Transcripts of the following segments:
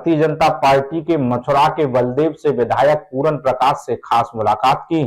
Bharatiya Janata party के मथुरा के बलदेव से विधायक पूरन प्रकाश से खास मुलाकात की।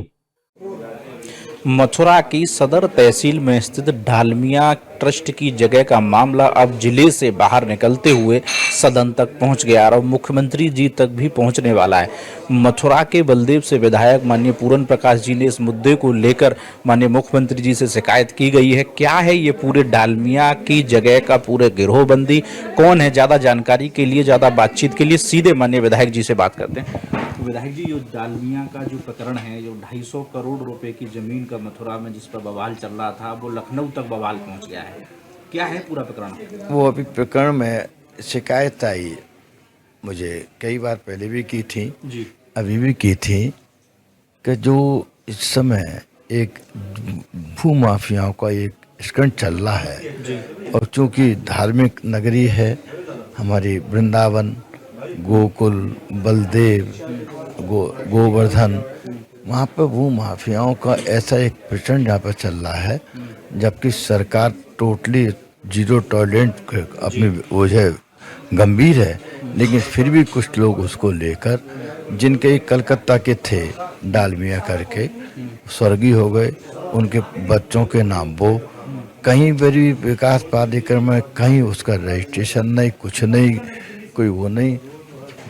मथुरा की सदर तहसील में स्थित डालमिया ट्रस्ट की जगह का मामला अब जिले से बाहर निकलते हुए सदन तक पहुंच गया और मुख्यमंत्री जी तक भी पहुंचने वाला है। मथुरा के बलदेव से विधायक माननीय पूरन प्रकाश जी ने इस मुद्दे को लेकर माननीय मुख्यमंत्री जी से शिकायत की गई है। क्या है ये पूरे डालमिया की जगह का पूरे गिरोहबंदी, कौन है, ज्यादा जानकारी के लिए, ज्यादा बातचीत के लिए सीधे माननीय विधायक जी से बात करते हैं। तो विधायक जी, जो डालमिया का जो प्रकरण है, जो 250 करोड़ रुपए की जमीन का मथुरा में जिस पर बवाल चल रहा था, वो लखनऊ तक बवाल पहुंच गया है। क्या है पूरा प्रकरण? वो अभी प्रकरण में शिकायत आई, मुझे कई बार पहले भी की थी जी, अभी भी की थी, कि जो इस समय एक भू माफियाओं का एक स्कंद चल रहा है जी, और चूंकि धार्मिक नगरी है हमारी वृंदावन, गोकुल, बलदेव, गोवर्धन, वहाँ पर भू माफियाओं का ऐसा एक प्रचंड यहाँ पर चल रहा है, जबकि सरकार टोटली जीरो टॉलरेंट अपनी वो है, गंभीर है, लेकिन फिर भी कुछ लोग उसको लेकर, जिनके कलकत्ता के थे डालमिया करके, स्वर्गीय हो गए, उनके बच्चों के नाम वो, कहीं भी विकास प्राधिकरण में कहीं उसका रजिस्ट्रेशन नहीं, कुछ नहीं, कोई वो नहीं,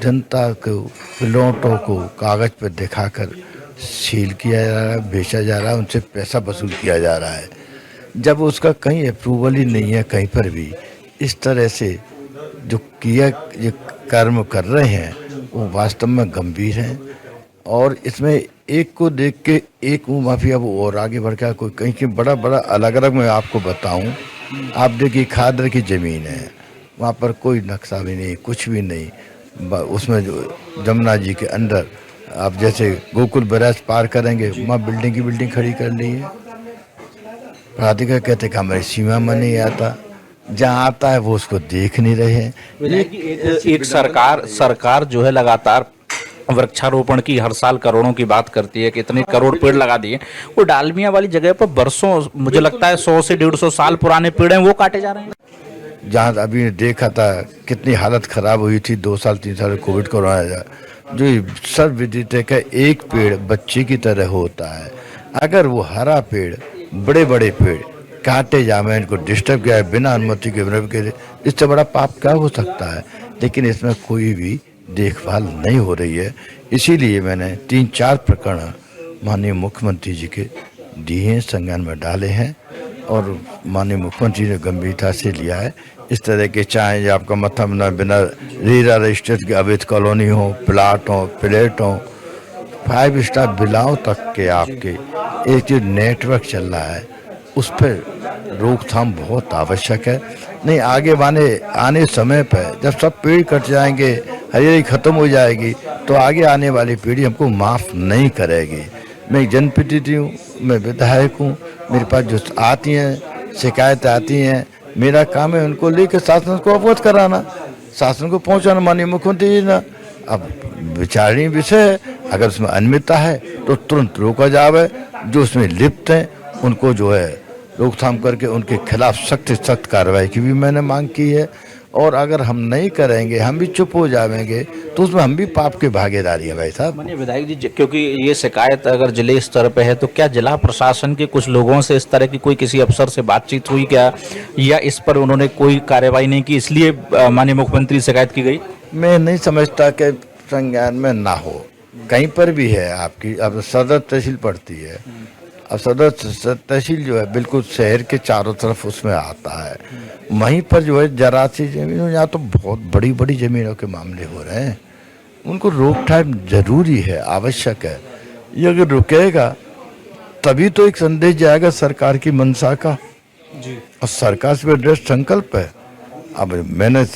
जनता को प्लॉटों को कागज पर दिखाकर सील किया जा रहा है, बेचा जा रहा है, उनसे पैसा वसूल किया जा रहा है, जब उसका कहीं अप्रूवल ही नहीं है कहीं पर भी। इस तरह से जो ये कर्म कर रहे हैं वो वास्तव में गंभीर हैं, और इसमें एक को देख के एक वो माफिया वो और आगे बढ़ गया, कोई कहीं के बड़ा बड़ा अलग अलग। मैं आपको बताऊं, आप देखिए खादर की ज़मीन है, वहाँ पर कोई नक्शा भी नहीं, कुछ भी नहीं, उसमें जो जमुना जी के अंदर आप जैसे गोकुल बैराज पार करेंगे, वहाँ बिल्डिंग की बिल्डिंग खड़ी कर ली है। प्राधिकार कहते कि हमारी सीमा में नहीं आता, जहाँ आता है वो उसको देख नहीं रहे हैं। एक सरकार जो है लगातार वृक्षारोपण की हर साल करोड़ों की बात करती है कि इतने करोड़ पेड़ लगा दिए, वो डालमिया वाली जगह पर बरसों, मुझे लगता है 100 से 150 साल पुराने पेड़ हैं, वो काटे जा रहे हैं। जहाँ अभी देखा था कितनी हालत खराब हुई थी 2 साल 3 साल कोविड कोरोना, जो सर्वविदित है कि एक पेड़ बच्चे की तरह होता है, अगर वो हरा पेड़, बड़े बड़े पेड़ काटे जाए, इनको डिस्टर्ब किया है बिना अनुमति के, इससे बड़ा पाप क्या हो सकता है। लेकिन इसमें कोई भी देखभाल नहीं हो रही है, इसीलिए मैंने 3-4 प्रकरण माननीय मुख्यमंत्री जी के दिए हैं, संज्ञान में डाले हैं, और माननीय मुख्यमंत्री ने गंभीरता से लिया है। इस तरह के चाहे आपका मतलब बिना रीरा रजिस्टर्ड की अवैध कॉलोनी हो, प्लाट हो, फ्लैट हो, 5 स्टार बिलाओं तक के आपके एक जो नेटवर्क चल रहा है, उस पर रोकथाम बहुत आवश्यक है। नहीं आगे आने समय पर जब सब पेड़ कट जाएंगे, हरियाली खत्म हो जाएगी, तो आगे आने वाली पीढ़ी हमको माफ़ नहीं करेगी। मैं एक जनप्रतिनिधि हूँ, मैं विधायक हूँ, मेरे पास जो आती हैं शिकायत आती हैं, मेरा काम है उनको लेकर शासन को अवगत कराना, शासन को पहुँचाना। माननीय मुख्यमंत्री जी ना, अब विचारणीय विषय है, अगर उसमें अनियमितता है तो तुरंत रोका जाए, जो उसमें लिप्त हैं उनको जो है रोकथाम करके उनके खिलाफ सख्त सख्त कार्रवाई की भी मैंने मांग की है। और अगर हम नहीं करेंगे, हम भी चुप हो जाएंगे, तो उसमें हम भी पाप की भागीदारी है भाई साहब। माननीय विधायक जी, क्योंकि ये शिकायत अगर जिले स्तर पे है, तो क्या जिला प्रशासन के कुछ लोगों से इस तरह की कोई किसी अफसर से बातचीत हुई क्या, या इस पर उन्होंने कोई कार्रवाई नहीं की, इसलिए माननीय मुख्यमंत्री शिकायत की गई? मैं नहीं समझता कि संज्ञान में ना हो, कहीं पर भी है आपकी। अब सदर तहसील पड़ती है, अब सदर तहसील जो है बिल्कुल शहर के चारों तरफ उसमें आता है, वहीं पर जो है जरा सी जमीन, यहाँ तो बहुत बड़ी बड़ी जमीनों के मामले हो रहे हैं, उनको रोकथाम जरूरी है, आवश्यक है। ये अगर रुकेगा तभी तो एक संदेश जाएगा सरकार की मंशा का जी, और सरकार से दृढ़ संकल्प है। अब मैंने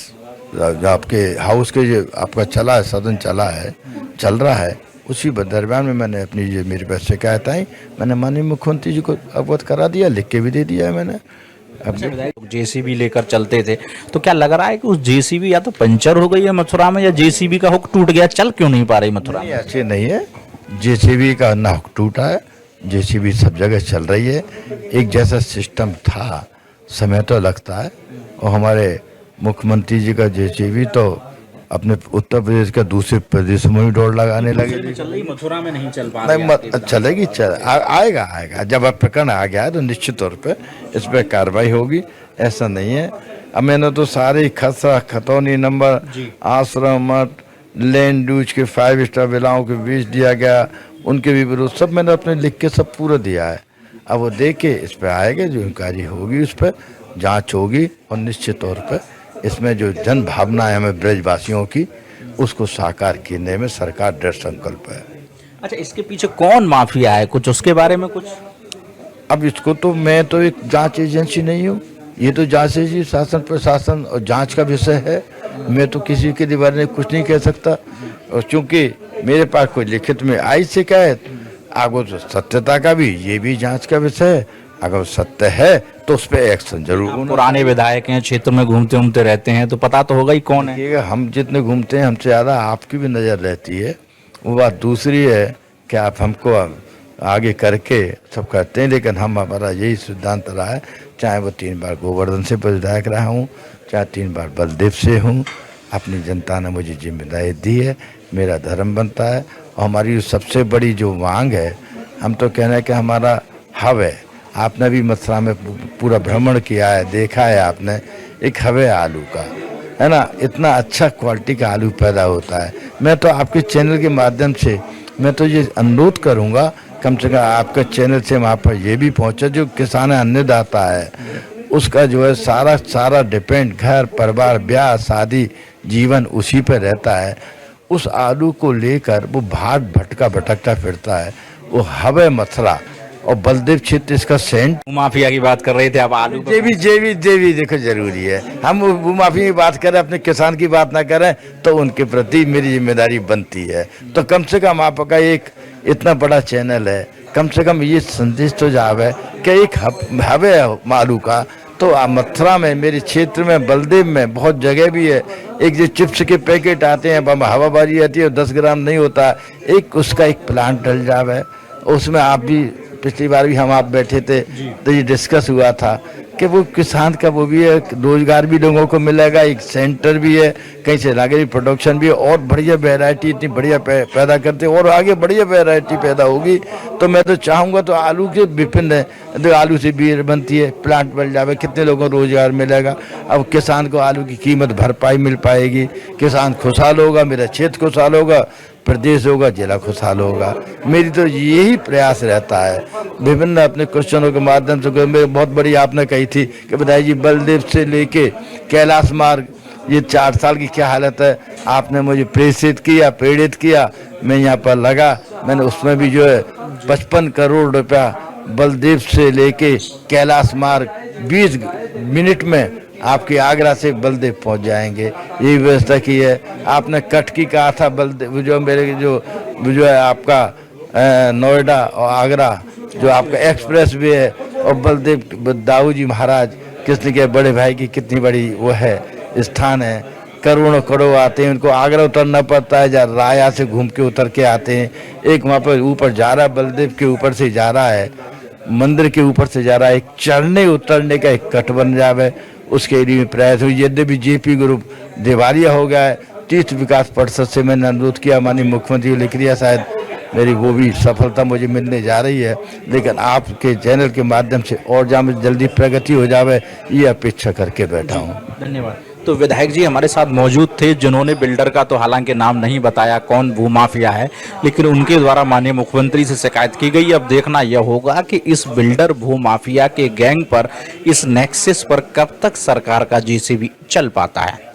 आपके हाउस के जो आपका चला है, सदन चल रहा है, उसी दरम्यान में मैंने अपनी जो मेरे पास शिकायत आई, मैंने माननीय मुख्यमंत्री जी को अवगत करा दिया, लिख के भी दे दिया है मैंने। अब जेसीबी लेकर चलते थे, तो क्या लग रहा है कि उस जेसीबी या तो पंचर हो गई है मथुरा में, या जेसीबी का हुक टूट गया, चल क्यों नहीं पा रही मथुरा? नहीं, ऐसे नहीं है, जेसीबी का ना हुक टूटा है, जेसीबी सब जगह चल रही है। एक जैसा सिस्टम था, समय तो लगता है, और हमारे मुख्यमंत्री जी का जेसीबी तो अपने उत्तर प्रदेश का दूसरे प्रदेशों में भी दौड़ लगाने लगे। चल रही, मथुरा में नहीं चल पा नहीं चलेगी, आएगा। जब अब प्रकरण आ गया है तो निश्चित तौर पे इस पर कार्रवाई होगी, ऐसा नहीं है। अब मैंने तो सारे खसरा, खतौनी नंबर, आश्रम मठ, लैंड यूज के 5 स्टार विलाओं के बीच दिया गया, उनके भी विरोध सब मैंने अपने लिख के सब पूरा दिया है। अब वो देख के इस पर आएगा, जो इंक्वायरी होगी उस पर जांच होगी और निश्चित तौर पर इसमें जो जन भावना है हमें ब्रजवासियों की, उसको साकार करने में सरकार दृढ़ संकल्प है। अच्छा, इसके पीछे कौन माफिया है, कुछ उसके बारे में कुछ? अब इसको तो मैं तो एक जांच एजेंसी नहीं हूँ, ये तो जांच एजेंसी शासन प्रशासन और जांच का विषय है। मैं तो किसी के बारे में कुछ नहीं कह सकता, और चूंकि मेरे पास कोई लिखित में आई शिकायत, आगे तो सत्यता का भी ये भी जांच का विषय है। अगर सत्य है तो उस पर एक्शन जरूर होना। पुराने विधायक हैं, क्षेत्र में घूमते रहते हैं, तो पता तो होगा ही कौन है। देखिएगा, हम जितने घूमते हैं हमसे ज़्यादा आपकी भी नज़र रहती है। वो बात दूसरी है कि आप हमको आगे करके सब करते हैं, लेकिन हमारा यही सिद्धांत रहा है, चाहे वो 3 बार गोवर्धन से विधायक रहा हूँ, चाहे 3 बार बलदेव से हूँ, अपनी जनता ने मुझे जिम्मेदारी दी है, मेरा धर्म बनता है। और हमारी सबसे बड़ी जो मांग है, हम तो कहना है कि हमारा हब है। आपने भी मथुरा में पूरा भ्रमण किया है, देखा है आपने, एक हब है आलू का, है ना, इतना अच्छा क्वालिटी का आलू पैदा होता है। मैं तो आपके चैनल के माध्यम से मैं तो ये अनुरोध करूँगा, कम से कम आपके चैनल से वहाँ पर ये भी पहुँचे, जो किसान अन्नदाता है उसका जो है सारा डिपेंड, घर परिवार ब्याह शादी जीवन उसी पर रहता है। उस आलू को लेकर वो भटकता फिरता है। वो हब है मथुरा और बलदेव क्षेत्र इसका सेंट। माफिया की बात कर रहे थे आप, आलू जेबी देखो जरूरी है। हम भूमाफिया की बात करें, अपने किसान की बात ना करें, तो उनके प्रति मेरी जिम्मेदारी बनती है। तो कम से कम आपका एक इतना बड़ा चैनल है, कम से कम ये संदेश तो जावे कि एक हब है आलू का। तो मथुरा में, मेरे क्षेत्र में, बलदेव में बहुत जगह भी है। एक जो चिप्स के पैकेट आते हैं, हवाबाजी आती है, 10 ग्राम नहीं होता, एक उसका एक प्लांट डल जावे। उसमें आप भी पिछली बार भी हम आप बैठे थे तो ये डिस्कस हुआ था कि वो किसान का वो भी है, रोजगार भी लोगों को मिलेगा, एक सेंटर भी है, कहीं से लागे प्रोडक्शन भी है, और बढ़िया वैरायटी इतनी बढ़िया पैदा करते हैं, और आगे बढ़िया वैरायटी पैदा होगी। तो मैं तो चाहूँगा तो आलू के विभिन्न है, तो आलू से बीयर बनती है, प्लांट बन जावे, कितने लोगों को रोजगार मिलेगा। अब किसान को आलू की कीमत भरपाई मिल पाएगी, किसान खुशहाल होगा, मेरा क्षेत्र खुशहाल होगा, प्रदेश होगा, जिला खुशहाल होगा। मेरी तो यही प्रयास रहता है। विभिन्न अपने क्वेश्चनों के माध्यम से मेरे बहुत बड़ी आपने कही थी कि बताइए जी, बलदेव से लेके कैलाश मार्ग ये 4 साल की क्या हालत है। आपने मुझे प्रेरित किया, मैं यहाँ पर लगा, मैंने उसमें भी जो है 55 करोड़ रुपया बलदेव से लेके कैलाश मार्ग 20 मिनट में आपके आगरा से बलदेव पहुंच जाएंगे, ये व्यवस्था की है। आपने कटकी कहा था, बलदेव जो मेरे जो है आपका नोएडा और आगरा जो आपका एक्सप्रेस वे है, और बलदेव दाऊ जी महाराज किसने के बड़े भाई की कितनी बड़ी वो है स्थान है। करोड़ों करोड़ आते हैं, उनको आगरा उतरना पड़ता है, जहाँ राया से घूम के उतर के आते हैं। एक वहाँ पर ऊपर जा रहा है, बलदेव के ऊपर से जा रहा है, मंदिर के ऊपर से जा रहा है, एक चढ़ने उतरने का एक कट बन जावे, उसके लिए प्रयास हुई। यद्यपि जेपी ग्रुप दिवालिया हो गया है, तीर्थ विकास परिषद से मैंने अनुरोध किया, माननीय मुख्यमंत्री को लिख दिया, शायद मेरी वो भी सफलता मुझे मिलने जा रही है। लेकिन आपके चैनल के माध्यम से और जहाँ जल्दी प्रगति हो जावे, ये अपेक्षा करके बैठा हूँ। धन्यवाद। तो विधायक जी हमारे साथ मौजूद थे, जिन्होंने बिल्डर का तो हालांकि नाम नहीं बताया कौन भूमाफिया है, लेकिन उनके द्वारा माननीय मुख्यमंत्री से शिकायत की गई। अब देखना यह होगा कि इस बिल्डर भूमाफिया के गैंग पर, इस नेक्सस पर कब तक सरकार का जेसीबी चल पाता है।